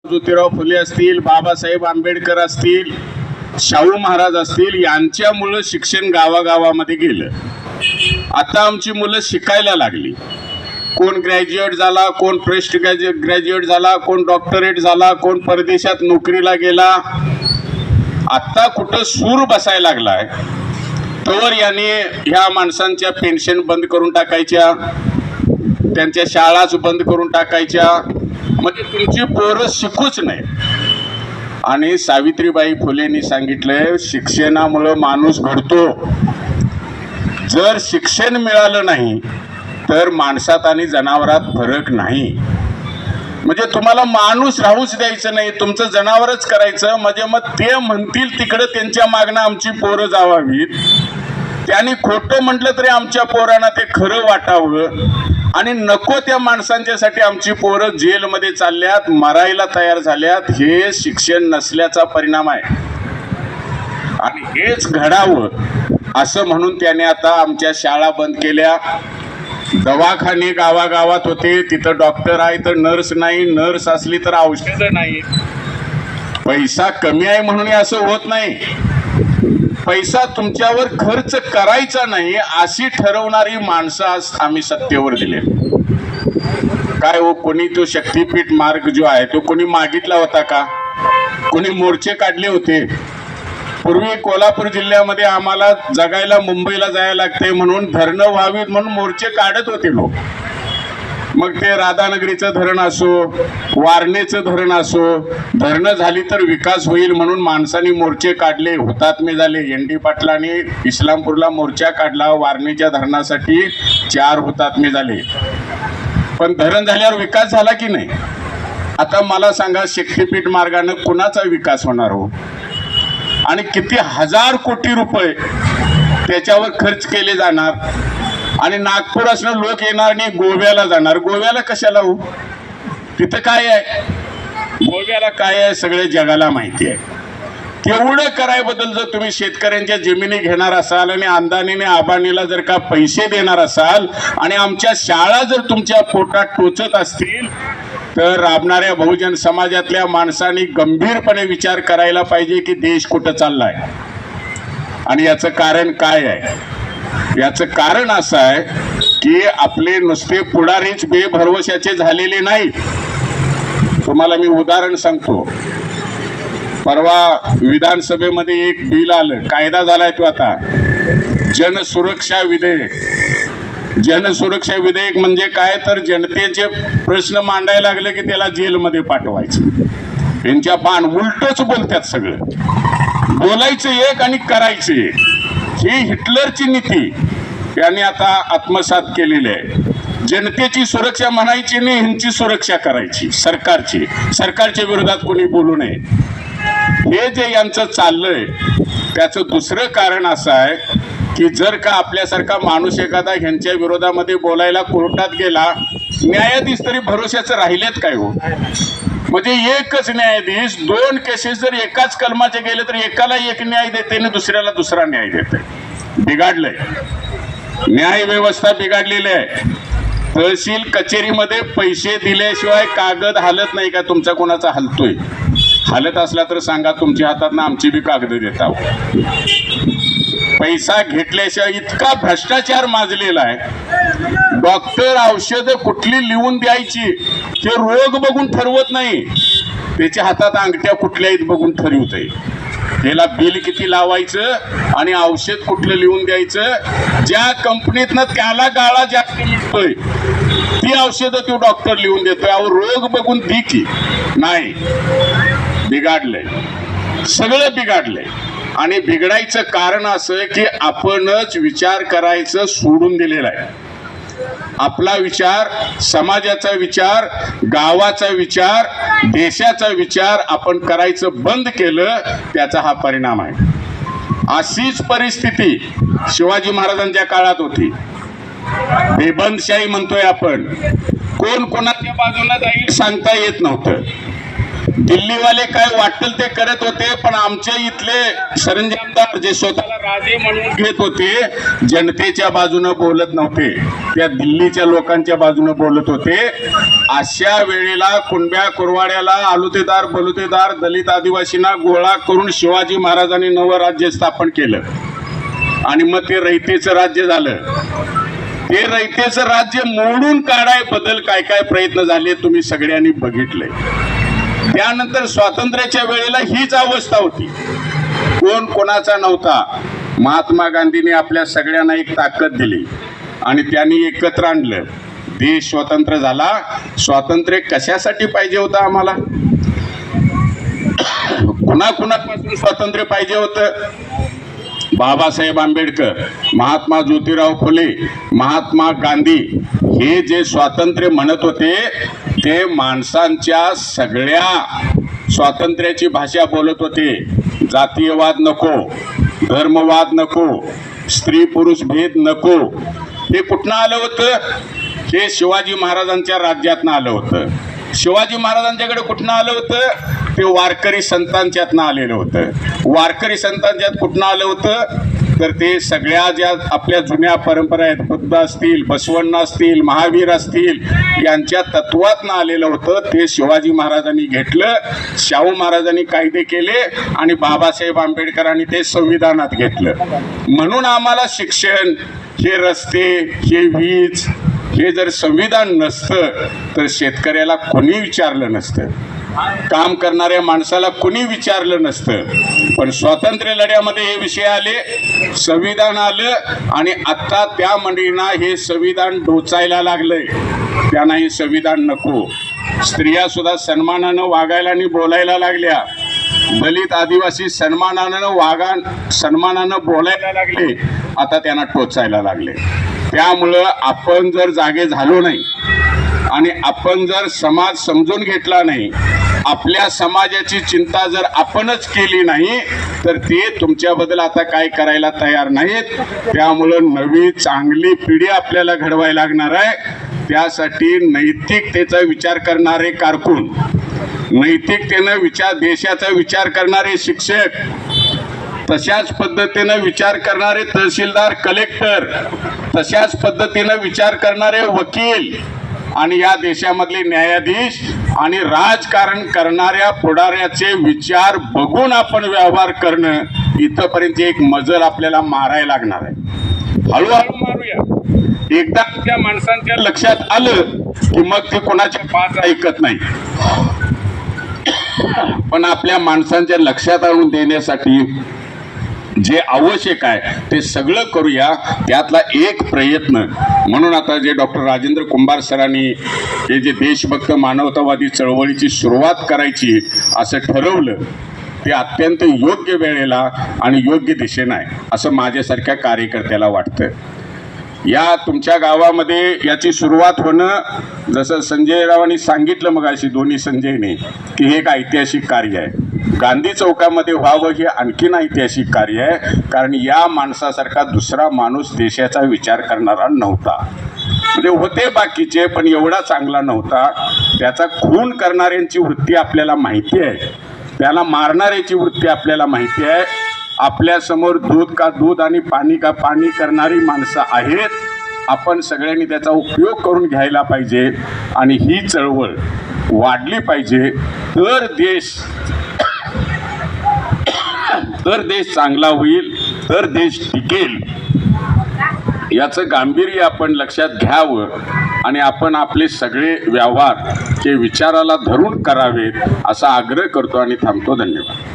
ज्योतिराव फुले असतील, बाबासाहेब आंबेडकर असतील, शाहू महाराज असतील, यांच्यामुळं शिक्षण गावागावामध्ये गेलं. आता आमची मुलं शिकायला लागली. कोण ग्रॅज्युएट झाला, कोण पोस्ट ग्रॅज्युएट झाला, कोण डॉक्टरेट झाला, कोण परदेशात नोकरीला गेला. आता कुठं सूर बसायला लागलाय तर याने ह्या माणसांच्या पेन्शन बंद करून टाकायच्या, त्यांच्या शाळाच बंद करून टाकायच्या, म्हणजे तुमची पोरं शिकूच नाही. आणि सावित्रीबाई फुलेंनी सांगितलंय, शिक्षणामुळे माणूस घडतो. जर शिक्षण मिळालं नाही तर माणसात आणि जनावरात फरक नाही. म्हणजे तुम्हाला माणूस राहूच द्यायचं नाही, तुमचं जनावरच करायचं. म्हणजे मग ते म्हणतील तिकडे त्यांच्या मागणं आमची पोरं जावावीत. त्यांनी खोटं म्हटलं तरी आमच्या पोरांना ते खरं वाटावं. आणि नको त्या माणसांच्यासाठी आमची पोरं जेलमध्ये चालल्यात, मरायला तयार झाल्यात. हे शिक्षण नसल्याचा परिणाम आहे. आणि हेच घडावं असं म्हणून त्याने आता आमच्या शाळा बंद केल्या. दवाखाने गावागावात होते, तिथं डॉक्टर आहे तर नर्स नाही, नर्स असली तर औषधं नाही. पैसा कमी आहे म्हणून असं होत नाही. पैसा तुमच्यावर खर्च करायचा नाही अशी ठरवणारी माणसं आज आम्ही सत्तेवर दिले. काय हो, कोणी तो शक्तीपीठ मार्ग जो आहे तो कोणी मागितला होता का? कोणी मोर्चे काढले होते? पूर्वी कोल्हापूर जिल्ह्यामध्ये आम्हाला जगायला मुंबईला जायला लागते म्हणून धरणं व्हावीत म्हणून मोर्चे काढत होते लोक. मग ते राधानगरीचं धरण असो, वारणेचं धरण असो, धरणं झाली तर विकास होईल म्हणून माणसांनी मोर्चे काढले, हुतात्मे झाले. एन.डी. पाटलांनी इस्लामपूरला मोर्चा काढला, वारणेच्या धरणासाठी 4 हुतात्मे झाले. पण धरण झाल्यावर विकास झाला की नाही? आता मला सांगा, शक्तीपीठ मार्गाने कुणाचा विकास होणार हो? आणि किती हजार कोटी रुपये त्याच्यावर खर्च केले जाणार. आणि नागपुरातून लोक येणार आणि गोव्याला जाणार. गोव्याला कशाला हो? तिथं काय आहे? गोव्याला काय आहे सगळे जगाला माहिती आहे. तेवढं करायबद्दल जर तुम्ही शेतकऱ्यांच्या जमिनी घेणार असाल आणि अंदानीने आबानीला जर का पैसे देणार असाल आणि आमच्या शाळा जर तुमच्या पोटात टोचत असतील तर राबणाऱ्या बहुजन समाजातल्या माणसांनी गंभीरपणे विचार करायला पाहिजे की देश कुठं चाललाय. आणि याचं कारण काय आहे? याचं कारण असं आहे की आपले नुसते पुढारीच बेभरवशाचे झालेले नाही. तुम्हाला मी उदाहरण सांगतो. परवा विधानसभेमध्ये एक बिल आलं, कायदा झालाय तो आता, जनसुरक्षा विधेयक. जनसुरक्षा विधेयक म्हणजे काय तर जनतेचे प्रश्न मांडायला लागले की त्याला जेलमध्ये पाठवायचं. त्यांच्या बाण उलटच बोलतात. सगळं बोलायचं एक आणि करायचं एक. ही हिटलरची नीती यांनी आता आत्मसात केलेली आहे. जनतेची सुरक्षा म्हणायची नाही, ह्यांची सुरक्षा करायची, सरकारच्या विरोधात कोणी बोलू नये. हे जे यांचं चाललंय त्याचं दुसरं कारण असं आहे की जर का आपल्यासारखा माणूस एखादा ह्यांच्या विरोधामध्ये बोलायला कोर्टात गेला, न्यायाधीश तरी भरोश्याचं राहिलेत काय हो? म्हणजे एकच न्यायाधीश 2 केसेस जर एकाच कलमाचे गेले तर एकाला एक न्याय देते आणि दुसऱ्याला दुसरा न्याय देते. बिघाडलंय, न्याय व्यवस्था बिघाडलेली आहे. तहसील कचेरीमध्ये पैसे दिल्याशिवाय कागद हालत नाही का? तुमचा कोणाचा हलतोय? हालत असला तर सांगा, तुमच्या हातात ना आमची बी कागद देता. पैसा घेतल्याशिवाय इतका भ्रष्टाचार माजलेला आहे. डॉक्टर औषधं कुठली लिहून द्यायची हे रोग बघून ठरवत नाही, त्याच्या हातात अंगठ्या कुठल्या आहेत बघून ठरवतंय. त्याला बिल किती लावायचं आणि औषध कुठलं लिहून द्यायचं. ज्या कंपनीतनं त्याला गाळा जास्त मिळतोय ती औषधं तो डॉक्टर लिहून देतोय. अहो, रोग बघून दी की नाही. बिघाडलंय, सगळं बिघाडलंय. आणि बिघडायचं कारण असं की आपणच विचार करायचं सोडून दिलेलं आहे. आपला विचार, समाजाचा विचार, गावाचा विचार, देशाचा विचार आपण करायचं बंद केलं, त्याचा हा परिणाम आहे. अशीच परिस्थिती शिवाजी महाराजांच्या काळात होती. बेबंदशाही म्हणतोय आपण. कोण कोणाच्या बाजूला जाईल सांगता येत नव्हतं. दिल्लीवाले काय वाटेल ते करत होते, पण आमच्या इथले सरंजामदार जे स्वतःला राजे म्हणून घेत होते, जनतेच्या बाजूने बोलत नव्हते, त्या दिल्लीच्या लोकांच्या बाजूने बोलत होते. अशा वेळेला कुणब्या कुरवाड्याला आलुतेदार बलुतेदार दलित आदिवासींना गोळा करून शिवाजी महाराजांनी नवं राज्य स्थापन केलं आणि मग ते रयतेचं राज्य झालं. ते रयतेचं राज्य मोडून काढाय बदल काय काय प्रयत्न झाले तुम्ही सगळ्यांनी बघितलंय. त्यानंतर स्वातंत्र्याच्या वेळेला हीच अवस्था होती, कोण कोणाचा नव्हता. महात्मा गांधींनी आपल्या सगळ्यांना एक ताकद दिली आणि त्यांनी एकत्र आणलं. देश स्वतंत्र झाला. स्वातंत्र्य कशासाठी पाहिजे होतं आम्हाला? कुणाकुणापासून स्वातंत्र्य पाहिजे होतं? बाबासाहेब आंबेडकर, महात्मा ज्योतिराव फुले, महात्मा गांधी हे जे स्वातंत्र्य म्हणत होते ते माणसांच्या सगळ्या स्वातंत्र्याची भाषा बोलत होते. जातीयवाद नको, धर्मवाद नको, स्त्री पुरुष भेद नको. हे कुठनं आलं होतं? हे शिवाजी महाराजांच्या राज्यातनं आलं होतं. शिवाजी महाराजांच्याकडे कुठनं आलं होतं? ते वारकरी संतांच्यातनं आलेलं होतं. वारकरी संतांच्यात कुठनं आलं होतं? तर ते सगळ्या ज्या आपल्या जुन्या परंपरा आहेत, बुद्ध असतील, बसवण्ण असतील, महावीर असतील, यांच्या तत्वातनं आलेलं होतं. ते शिवाजी महाराजांनी घेतलं, शाहू महाराजांनी कायदे केले आणि बाबासाहेब आंबेडकरांनी ते संविधानात घेतलं. म्हणून आम्हाला शिक्षण, हे रस्ते, हे वीज, हे जर संविधान नसतं तर शेतकऱ्याला कोणी विचारलं नसतं, काम करणाऱ्या माणसाला कोणी विचारलं नसतं. पण स्वातंत्र्य लढ्यामध्ये हे विषय आले, संविधान आलं आणि आता त्या मंडळींना हे संविधान डोचायला लागलंय. त्यांना हे संविधान नको. स्त्रिया सुद्धा सन्मानानं वागायला आणि बोलायला लागल्या. दलित आदिवासी सन्मानानं बोलायला लागले. आता त्यांना टोचायला लागले. त्यामुळं आपण जर जागे झालो नाही आणि आपण जर समाज समजून घेतला नाही, आपल्या समाजाची चिंता जर आपणच केली नाही तर ते तुमच्याबद्दल आता काय करायला तयार नाहीत. त्यामुळं नवी चांगली पिढी आपल्याला घडवायला लागणार आहे. त्यासाठी नैतिकतेचा विचार करणारे कारकून, नैतिकतेनं देशाचा विचार करणारे शिक्षक, तशाच पद्धतीनं विचार करणारे तहसीलदार, कलेक्टर, तशाच पद्धतीनं विचार करणारे वकील आणि या देशामधले न्यायाधीश आणि राजकारण करणाऱ्या पुढाऱ्याचे विचार बघून आपण व्यवहार करणं, इथपर्यंत एक मजल आपल्याला मारायला लागणार आहे. हळूहळू मारूया. एकदा त्या माणसांच्या लक्षात आलं की मग ते कोणाच्या पाच ऐकत नाही. पण आपल्या माणसांच्या लक्षात आणून देण्यासाठी जे आवश्यक आहे ते सगळं करूया. त्यातला एक प्रयत्न म्हणून आता जे डॉक्टर राजेंद्र कुंभार सरांनी हे जे देशभक्त मानवतावादी चळवळीची सुरुवात करायची असं ठरवलं, ते अत्यंत योग्य वेळेला आणि योग्य दिशेनं आहे असं माझ्यासारख्या कार्यकर्त्याला वाटतं. या तुमच्या गावामध्ये याची सुरुवात होणं, जसं संजय रावांनी सांगितलं मग अशी दोन्ही संजयने, की हे एक ऐतिहासिक कार्य आहे. गांधी चौकामध्ये व्हावं हे आणखीन ऐतिहासिक कार्य आहे. कारण या माणसासारखा दुसरा माणूस देशाचा विचार करणारा नव्हता. म्हणजे होते बाकीचे पण एवढा चांगला नव्हता. त्याचा खून करणाऱ्यांची वृत्ती आपल्याला माहिती आहे, त्याला मारणाऱ्याची वृत्ती आपल्याला माहिती आहे. आपल्या समोर दूध का दूध आणि पाणी का पाणी करणारी माणसं आहेत. आपण सगळ्यांनी त्याचा उपयोग करून घ्यायला पाहिजे आणि ही चळवळ वाढली पाहिजे. तर देश चांगला होईल, तर देश टिकेल. याचं गांभीर्य आपण लक्षात घ्यावं आणि आपण आपले सगळे व्यवहार हे विचाराला धरून करावेत असा आग्रह करतो आणि थांबतो. धन्यवाद.